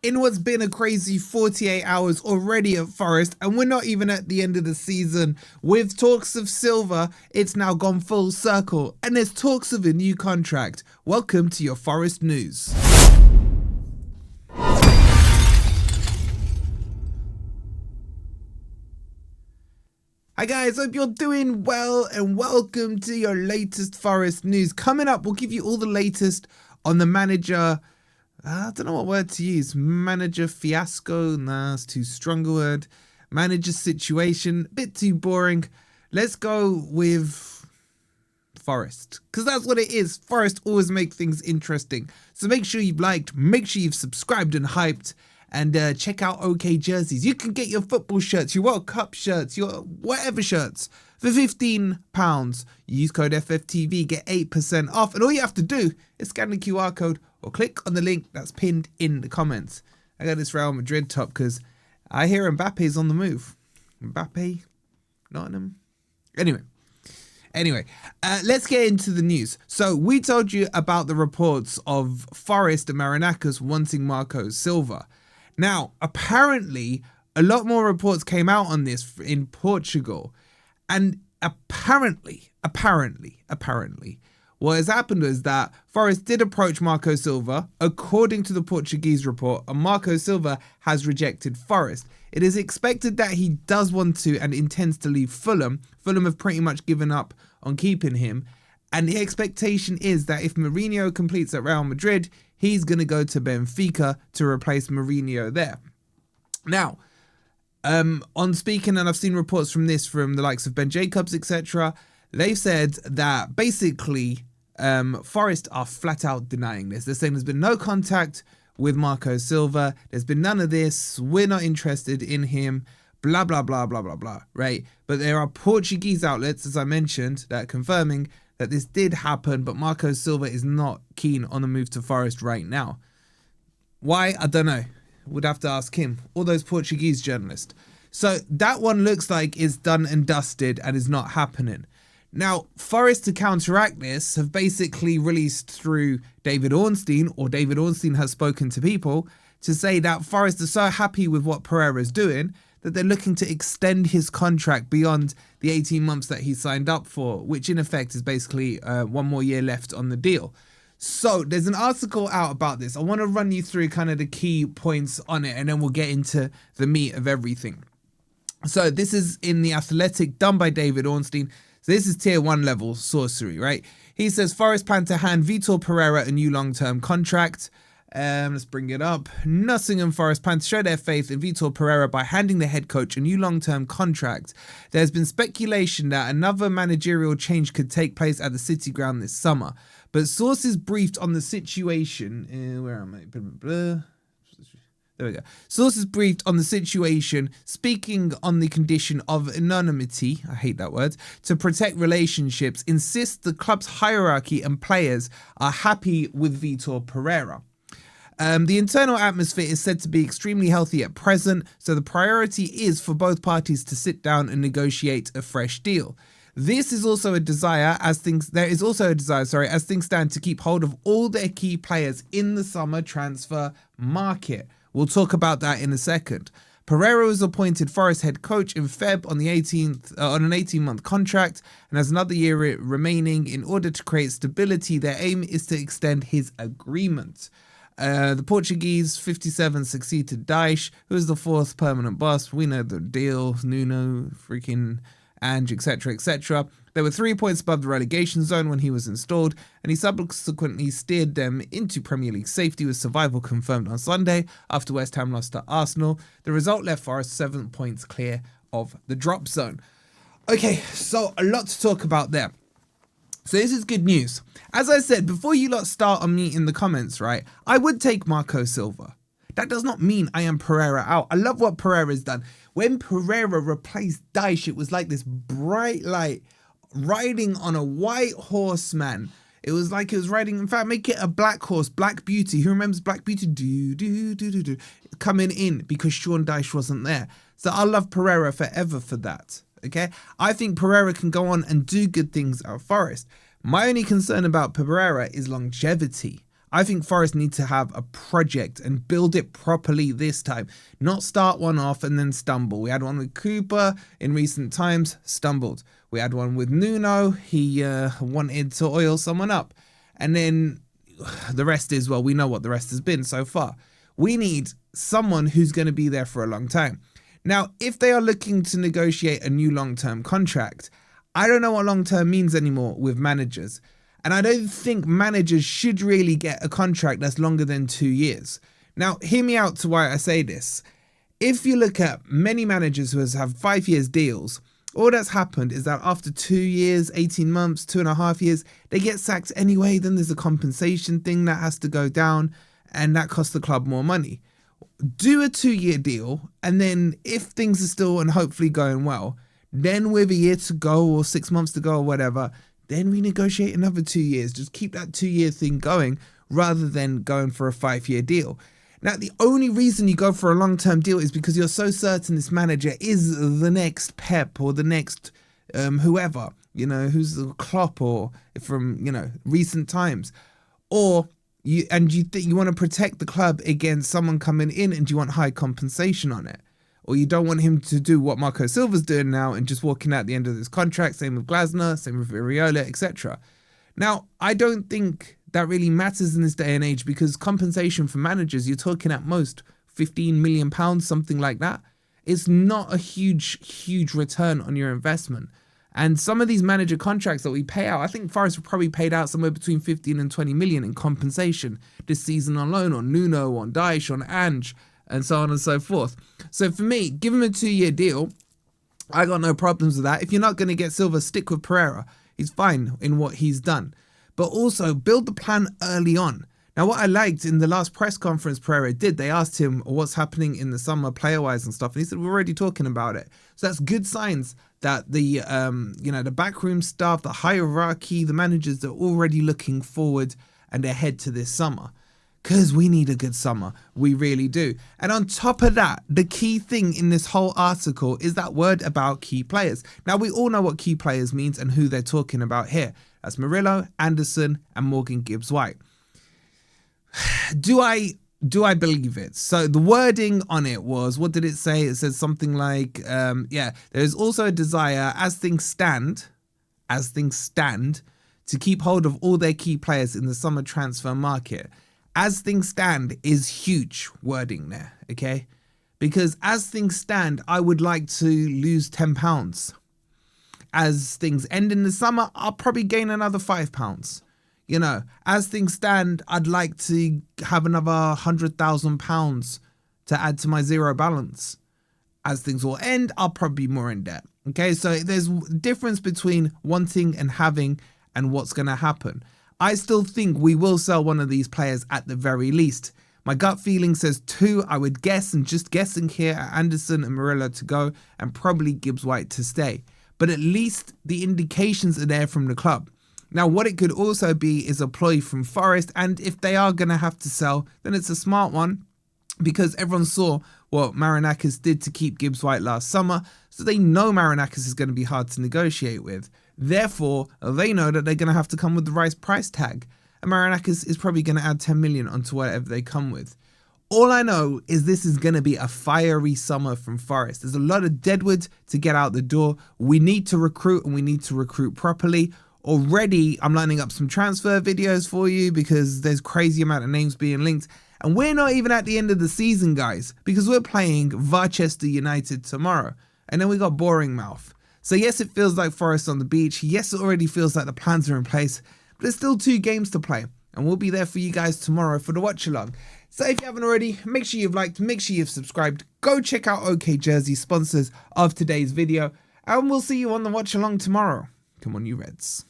in what's been a crazy 48 hours already at Forest, and we're not even at the end of the season. With talks of Silva, it's now gone full circle, and there's talks of a new contract. Welcome to your Forest news. Hi guys, hope you're doing well and welcome to your latest Forest news. Coming up, we'll give you all the latest on the manager, I don't know what word to use, manager fiasco, nah, it's too strong a word, manager situation, a bit too boring. Let's go with Forest, because that's what it is. Forest always make things interesting. So make sure you've liked, make sure you've subscribed and hyped, and check out OK Jerseys. You can get your football shirts, your World Cup shirts, your whatever shirts for £15. You use code FFTV, get 8% off. And all you have to do is scan the QR code or click on the link that's pinned in the comments. I got this Real Madrid top because I hear Mbappe's on the move. Mbappe, Nottingham. Anyway, let's get into the news. So we told you about the reports of Forest and Marinakis wanting Marco Silva. Now, apparently, a lot more reports came out on this in Portugal. And apparently, what has happened is that Forest did approach Marco Silva, according to the Portuguese report, and Marco Silva has rejected Forest. It is expected that he does want to and intends to leave Fulham. Fulham have pretty much given up on keeping him. And the expectation is that if Mourinho completes at Real Madrid, he's going to go to Benfica to replace Mourinho there. Now, on speaking, and I've seen reports from this from the likes of Ben Jacobs, etc., they've said that basically Forest are flat out denying this. They're saying there's been no contact with Marco Silva. There's been none of this. We're not interested in him. Blah, blah, blah, blah, blah, blah, right? But there are Portuguese outlets, as I mentioned, that are confirming that this did happen, but Marco Silva is not keen on the move to Forest right now. Why? I don't know. Would have to ask him or those Portuguese journalists. So that one looks like it's done and dusted and is not happening. Now, Forest, to counteract this, have basically released through David Ornstein, or David Ornstein has spoken to people to say that Forest are so happy with what Pereira is doing that they're looking to extend his contract beyond the 18 months that he signed up for, which in effect is basically 1 more year left on the deal. So there's an article out about this. I want to run you through kind of the key points on it, and then we'll get into the meat of everything. So this is in The Athletic, done by David Ornstein. So this is tier 1 level sorcery, right? He says Forest plan to hand Vítor Pereira a new long-term contract. Let's bring it up. Nottingham Forest plan to show their faith in Vítor Pereira by handing the head coach a new long-term contract. There's been speculation that another managerial change could take place at the City Ground this summer, but sources briefed on the situation. Where am I? There we go. Sources briefed on the situation, speaking on the condition of anonymity, I hate that word, to protect relationships, insist the club's hierarchy and players are happy with Vítor Pereira. The internal atmosphere is said to be extremely healthy at present, so the priority is for both parties to sit down and negotiate a fresh deal. This is also a desire, as things stand, to keep hold of all their key players in the summer transfer market. We'll talk about that in a second. Pereira was appointed Forest head coach in Feb on an 18-month contract and has another year remaining. In order to create stability, their aim is to extend his agreement. The Portuguese 57 succeeded Daesh, who is the 4th permanent boss. We know the deal, Nuno, freaking Ange, etc., etc. They were 3 points above the relegation zone when he was installed, and he subsequently steered them into Premier League safety with survival confirmed on Sunday after West Ham lost to Arsenal. The result left Forest 7 points clear of the drop zone. Okay, so a lot to talk about there. So this is good news. As I said, before you lot start on me in the comments, right, I would take Marco Silva. That does not mean I am Pereira out. I love what Pereira's done. When Pereira replaced Daesh, it was like this bright light riding on a white horse, man. It was like it was riding, in fact, make it a black horse, Black Beauty. Who remembers Black Beauty? Coming in because Sean Dyche wasn't there. So I love Pereira forever for that. Okay, I think Pereira can go on and do good things at Forest. My only concern about Pereira is longevity. I think Forest need to have a project and build it properly this time. Not start one off and then stumble. We had one with Cooper in recent times, stumbled. We had one with Nuno, he wanted to oil someone up. And then the rest is, well, we know what the rest has been so far. We need someone who's going to be there for a long time. Now, if they are looking to negotiate a new long-term contract, I don't know what long-term means anymore with managers. And I don't think managers should really get a contract that's longer than 2 years. Now, hear me out to why I say this. If you look at many managers who have 5 years deals, all that's happened is that after 2 years, 18 months, 2.5 years, they get sacked anyway. Then there's a compensation thing that has to go down and that costs the club more money. Do a 2-year deal, and then if things are still and hopefully going well, then with a year to go or 6 months to go or whatever, then renegotiate another 2 years. Just keep that 2-year thing going rather than going for a 5-year deal. Now, the only reason you go for a long-term deal is because you're so certain this manager is the next Pep or the next whoever, who's the Klopp or from, recent times. Or you want to protect the club against someone coming in and you want high compensation on it. Or you don't want him to do what Marco Silva's doing now and just walking out the end of this contract. Same with Glasner, same with Iriola, etc. Now, I don't think that really matters in this day and age because compensation for managers, you're talking at most £15 million, something like that. It's not a huge return on your investment. And some of these manager contracts that we pay out, I think Forest probably paid out somewhere between 15 and 20 million in compensation this season alone on Nuno, on Dyche, on Ange, and so on and so forth. So for me, give him a 2-year deal. I got no problems with that. If you're not going to get Silva, stick with Pereira. He's fine in what he's done. But also build the plan early on. Now, what I liked in the last press conference Pereira did, they asked him what's happening in the summer player-wise and stuff. And he said, we're already talking about it. So that's good signs that the backroom staff, the hierarchy, the managers are already looking forward and ahead to this summer. Because we need a good summer. We really do. And on top of that, the key thing in this whole article is that word about key players. Now, we all know what key players means and who they're talking about here. That's Murillo, Anderson, and Morgan Gibbs-White. Do I believe it? So the wording on it was, what did it say? It says something like, there is also a desire as things stand, to keep hold of all their key players in the summer transfer market. As things stand is huge wording there, okay? Because as things stand, I would like to lose £10. As things end in the summer, I'll probably gain another £5. As things stand, I'd like to have another £100,000 to add to my zero balance. As things will end, I'll probably be more in debt. Okay, so there's a difference between wanting and having and what's going to happen. I still think we will sell one of these players at the very least. My gut feeling says 2. I would guess, and just guessing here, at Anderson and Murillo to go and probably Gibbs-White to stay. But at least the indications are there from the club. Now, what it could also be is a ploy from Forest, and if they are going to have to sell, then it's a smart one because everyone saw what Marinakis did to keep Gibbs-White last summer, so they know Marinakis is going to be hard to negotiate with. Therefore, they know that they're going to have to come with the right price tag, and Marinakis is probably going to add 10 million onto whatever they come with. All I know is this is going to be a fiery summer from Forest. There's a lot of deadwood to get out the door. We need to recruit, and we need to recruit properly. Already, I'm lining up some transfer videos for you because there's crazy amount of names being linked. And we're not even at the end of the season, guys, because we're playing Varchester United tomorrow. And then we got Bournemouth. So yes, it feels like Forest on the beach. Yes, it already feels like the plans are in place. But there's still 2 games to play. And we'll be there for you guys tomorrow for the watch along. So if you haven't already, make sure you've liked, make sure you've subscribed. Go check out OK Jersey, sponsors of today's video. And we'll see you on the watch along tomorrow. Come on, you Reds.